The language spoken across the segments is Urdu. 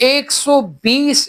120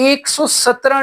117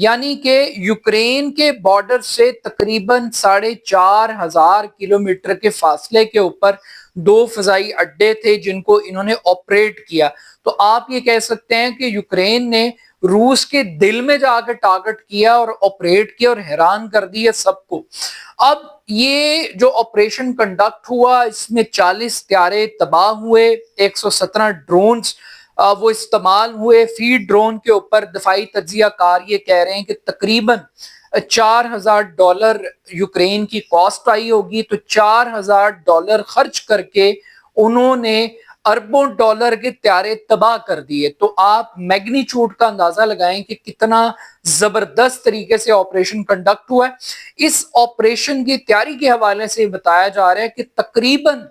یعنی کہ یوکرین کے بارڈر سے تقریباً 4,500 کلومیٹر کے فاصلے کے اوپر 2 فضائی اڈے تھے جن کو انہوں نے آپریٹ کیا. تو آپ یہ کہہ سکتے ہیں کہ یوکرین نے روس کے دل میں جا کے ٹارگٹ کیا اور آپریٹ کیا اور حیران کر دیا سب کو. اب یہ جو آپریشن کنڈکٹ ہوا اس میں 40 طیارے تباہ ہوئے, 117 ڈرونز وہ استعمال ہوئے. فیڈ ڈرون کے اوپر دفاعی تجزیہ کار یہ کہہ رہے ہیں کہ تقریباً $4,000 یوکرین کی کاسٹ آئی ہوگی. تو $4,000 خرچ کر کے انہوں نے اربوں ڈالر کے طیارے تباہ کر دیے. تو آپ میگنیچیوڈ کا اندازہ لگائیں کہ کتنا زبردست طریقے سے آپریشن کنڈکٹ ہوا ہے. اس آپریشن کی تیاری کے حوالے سے بتایا جا رہا ہے کہ تقریباً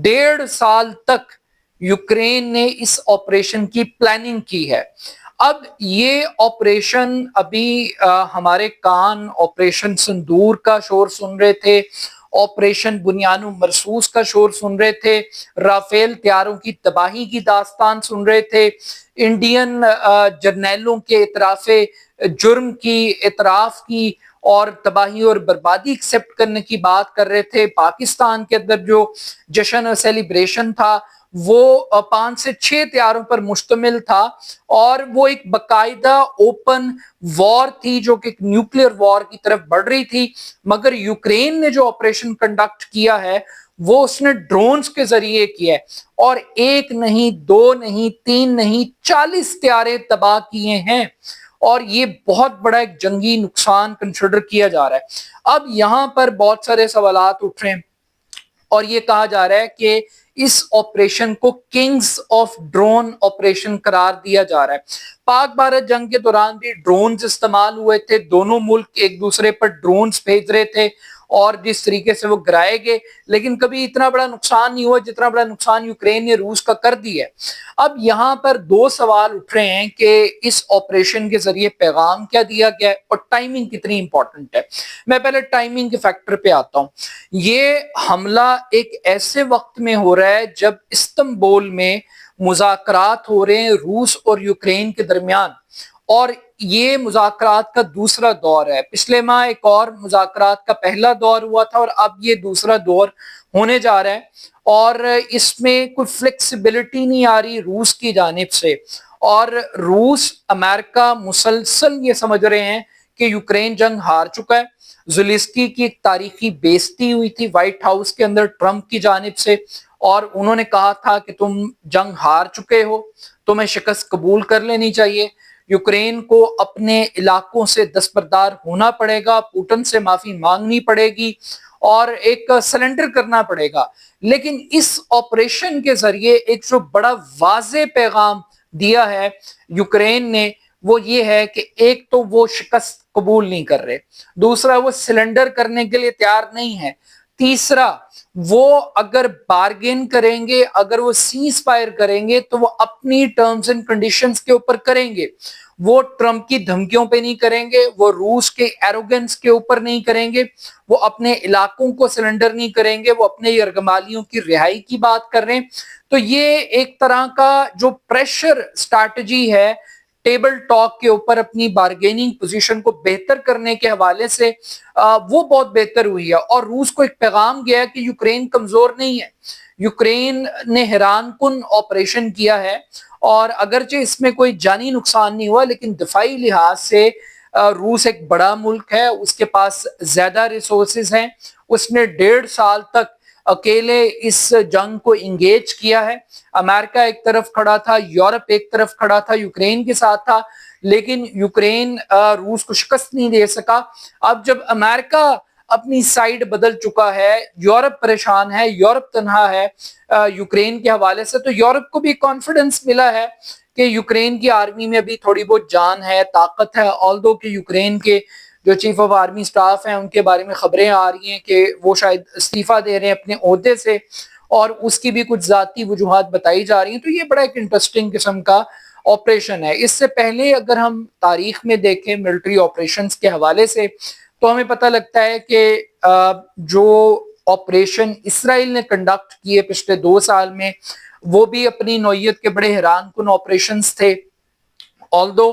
1.5 سال تک یوکرین نے اس آپریشن کی پلاننگ کی ہے. اب یہ آپریشن ابھی ہمارے کان آپریشن سندور کا شور سن رہے تھے, آپریشن بنیان مرصوص کا شور سن رہے تھے, رافیل طیاروں کی تباہی کی داستان سن رہے تھے, انڈین جرنیلوں کے اعتراف جرم کی, اعتراف کی اور تباہی اور بربادی ایکسپٹ کرنے کی بات کر رہے تھے. پاکستان کے اندر جو جشن اور سیلیبریشن تھا وہ 5 سے 6 طیاروں پر مشتمل تھا اور وہ ایک باقاعدہ اوپن وار تھی جو کہ ایک نیوکلیر وار کی طرف بڑھ رہی تھی. مگر یوکرین نے جو آپریشن کنڈکٹ کیا ہے وہ اس نے ڈرونز کے ذریعے کیا ہے اور 1 نہیں 2 نہیں 3 نہیں 40 طیارے تباہ کیے ہیں اور یہ بہت بڑا ایک جنگی نقصان کنسیڈر کیا جا رہا ہے. اب یہاں پر بہت سارے سوالات اٹھ رہے ہیں اور یہ کہا جا رہا ہے کہ اس آپریشن کو کنگز آف ڈرون آپریشن قرار دیا جا رہا ہے. پاک بھارت جنگ کے دوران بھی ڈرونز استعمال ہوئے تھے, دونوں ملک ایک دوسرے پر ڈرونز بھیج رہے تھے اور جس طریقے سے وہ گرائے گئے, لیکن کبھی اتنا بڑا نقصان نہیں ہوا جتنا بڑا نقصان یوکرین نے روس کا کر دیا ہے. اب یہاں پر 2 سوال اٹھ رہے ہیں کہ اس آپریشن کے ذریعے پیغام کیا دیا گیا ہے اور ٹائمنگ کتنی امپورٹنٹ ہے. میں پہلے ٹائمنگ کے فیکٹر پہ آتا ہوں. یہ حملہ ایک ایسے وقت میں ہو رہا ہے جب استنبول میں مذاکرات ہو رہے ہیں روس اور یوکرین کے درمیان, اور یہ مذاکرات کا دوسرا دور ہے. پچھلے ماہ ایک اور مذاکرات کا پہلا دور ہوا تھا اور اب یہ دوسرا دور ہونے جا رہا ہے اور اس میں کوئی فلیکسیبلٹی نہیں آ رہی روس کی جانب سے, اور روس امریکہ مسلسل یہ سمجھ رہے ہیں کہ یوکرین جنگ ہار چکا ہے. زلیسکی کی ایک تاریخی بےعزتی ہوئی تھی وائٹ ہاؤس کے اندر ٹرمپ کی جانب سے اور انہوں نے کہا تھا کہ تم جنگ ہار چکے ہو, تمہیں شکست قبول کر لینی چاہیے, یوکرین کو اپنے علاقوں سے دستبردار ہونا پڑے گا, پوٹن سے معافی مانگنی پڑے گی اور ایک سرنڈر کرنا پڑے گا. لیکن اس آپریشن کے ذریعے ایک جو بڑا واضح پیغام دیا ہے یوکرین نے وہ یہ ہے کہ ایک تو وہ شکست قبول نہیں کر رہے, دوسرا وہ سلنڈر کرنے کے لیے تیار نہیں ہے, تیسرا وہ اگر بارگین کریں گے, اگر وہ سیز فائر کریں گے تو وہ اپنی ٹرمز اینڈ کنڈیشنز کے اوپر کریں گے, وہ ٹرمپ کی دھمکیوں پہ نہیں کریں گے, وہ روس کے ایروگنس کے اوپر نہیں کریں گے, وہ اپنے علاقوں کو سلنڈر نہیں کریں گے, وہ اپنے یرغمالیوں کی رہائی کی بات کر رہے ہیں. تو یہ ایک طرح کا جو پریشر سٹریٹجی ہے ٹیبل ٹاک کے اوپر اپنی بارگیننگ پوزیشن کو بہتر کرنے کے حوالے سے وہ بہت بہتر ہوئی ہے. اور روس کو ایک پیغام گیا کہ یوکرین کمزور نہیں ہے, یوکرین نے حیران کن آپریشن کیا ہے اور اگرچہ اس میں کوئی جانی نقصان نہیں ہوا لیکن دفاعی لحاظ سے روس ایک بڑا ملک ہے, اس کے پاس زیادہ ریسورسز ہیں, اس نے 1.5 سال تک اکیلے اس جنگ کو انگیج کیا ہے. امریکہ ایک طرف کھڑا تھا, یورپ ایک طرف کھڑا تھا, یوکرین کے ساتھ تھا, لیکن یوکرین روس کو شکست نہیں دے سکا. اب جب امریکہ اپنی سائیڈ بدل چکا ہے, یورپ پریشان ہے, یورپ تنہا ہے یوکرین کے حوالے سے, تو یورپ کو بھی کانفیڈنس ملا ہے کہ یوکرین کی آرمی میں ابھی تھوڑی بہت جان ہے, طاقت ہے. آلدو کہ یوکرین کے جو چیف آف آرمی سٹاف ہیں ان کے بارے میں خبریں آ رہی ہیں کہ وہ شاید استعفیٰ دے رہے ہیں اپنے عہدے سے اور اس کی بھی کچھ ذاتی وجوہات بتائی جا رہی ہیں. تو یہ بڑا ایک انٹرسٹنگ قسم کا آپریشن ہے. اس سے پہلے اگر ہم تاریخ میں دیکھیں ملٹری آپریشنز کے حوالے سے تو ہمیں پتہ لگتا ہے کہ جو آپریشن اسرائیل نے کنڈکٹ کیے پچھلے 2 سال میں وہ بھی اپنی نوعیت کے بڑے حیران کن آپریشنز تھے. آلدو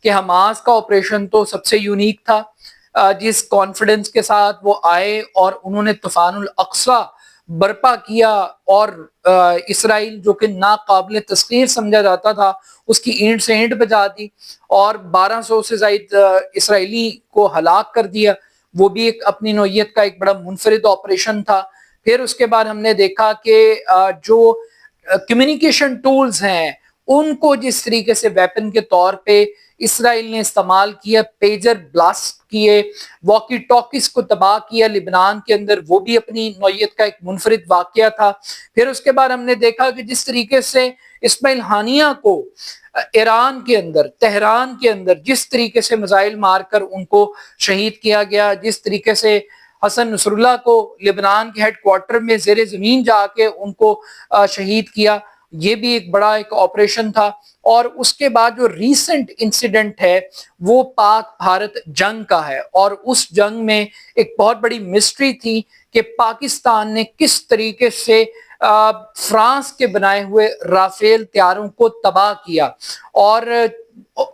کہ حماس کا آپریشن تو سب سے یونیک تھا، جس کانفیڈنس کے ساتھ وہ آئے اور انہوں نے طوفان الاقصی برپا کیا اور اسرائیل جو کہ ناقابل تسخیر سمجھا جاتا تھا اس کی اینٹ سے اینٹ بجا دی اور 1200 سے زائد اسرائیلی کو ہلاک کر دیا. وہ بھی ایک اپنی نوعیت کا ایک بڑا منفرد آپریشن تھا. پھر اس کے بعد ہم نے دیکھا کہ جو کمیونیکیشن ٹولز ہیں ان کو جس طریقے سے ویپن کے طور پہ اسرائیل نے استعمال کیا، پیجر بلاسٹ کیے، واکی ٹاکیز کو تباہ کیا لبنان کے اندر، وہ بھی اپنی نوعیت کا ایک منفرد واقعہ تھا. پھر اس کے بعد ہم نے دیکھا کہ جس طریقے سے اسماعیل ہانیہ کو ایران کے اندر، تہران کے اندر جس طریقے سے میزائل مار کر ان کو شہید کیا گیا، جس طریقے سے حسن نصر اللہ کو لبنان کے ہیڈ کوارٹر میں زیر زمین جا کے ان کو شہید کیا، یہ بھی ایک بڑا ایک آپریشن تھا. اور اس کے بعد جو ریسنٹ انسیڈنٹ ہے وہ پاک بھارت جنگ کا ہے، اور اس جنگ میں ایک بہت بڑی مسٹری تھی کہ پاکستان نے کس طریقے سے فرانس کے بنائے ہوئے رافیل طیاروں کو تباہ کیا، اور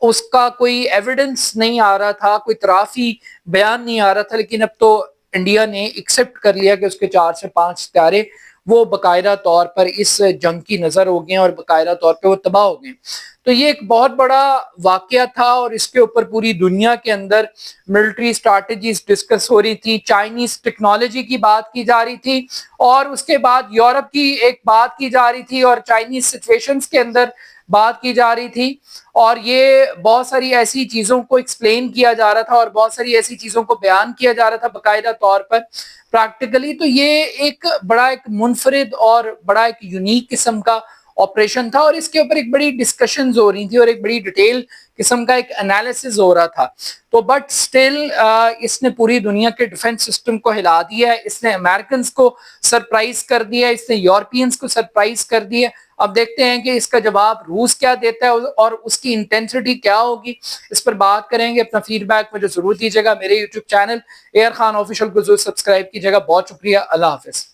اس کا کوئی ایویڈنس نہیں آ رہا تھا، کوئی اعترافی بیان نہیں آ رہا تھا، لیکن اب تو انڈیا نے ایکسپٹ کر لیا کہ اس کے 4 سے 5 طیارے وہ باقاعدہ طور پر اس جنگ کی نظر ہو گئے اور باقاعدہ طور پہ وہ تباہ ہو گئے. تو یہ ایک بہت بڑا واقعہ تھا اور اس کے اوپر پوری دنیا کے اندر ملٹری اسٹریٹجیز ڈسکس ہو رہی تھی، چائنیز ٹیکنالوجی کی بات کی جا رہی تھی، اور اس کے بعد یورپ کی ایک بات کی جا رہی تھی اور چائنیز سچویشنز کے اندر بات کی جا رہی تھی، اور یہ بہت ساری ایسی چیزوں کو ایکسپلین کیا جا رہا تھا اور بہت ساری ایسی چیزوں کو بیان کیا جا رہا تھا باقاعدہ طور پر پریکٹیکلی. تو یہ ایک بڑا ایک منفرد اور بڑا ایک یونیک قسم کا آپریشن تھا، اور اس کے اوپر ایک بڑی ڈسکشنز ہو رہی تھی اور ایک بڑی ڈیٹیل قسم کا ایک انالیسز ہو رہا تھا. تو بٹ سٹل اس نے پوری دنیا کے ڈیفنس سسٹم کو ہلا دیا ہے، اس نے امریکنز کو سرپرائز کر دیا، اس نے یورپینز کو سرپرائز کر دیا. اب دیکھتے ہیں کہ اس کا جواب روس کیا دیتا ہے اور اس کی انٹینسٹی کیا ہوگی، اس پر بات کریں گے. اپنا فیڈ بیک مجھے ضرور دیجیے گا. میرے YouTube channel A R Khan official کو ضرور سبسکرائب کیجیے گا. بہت شکریہ. اللہ حافظ.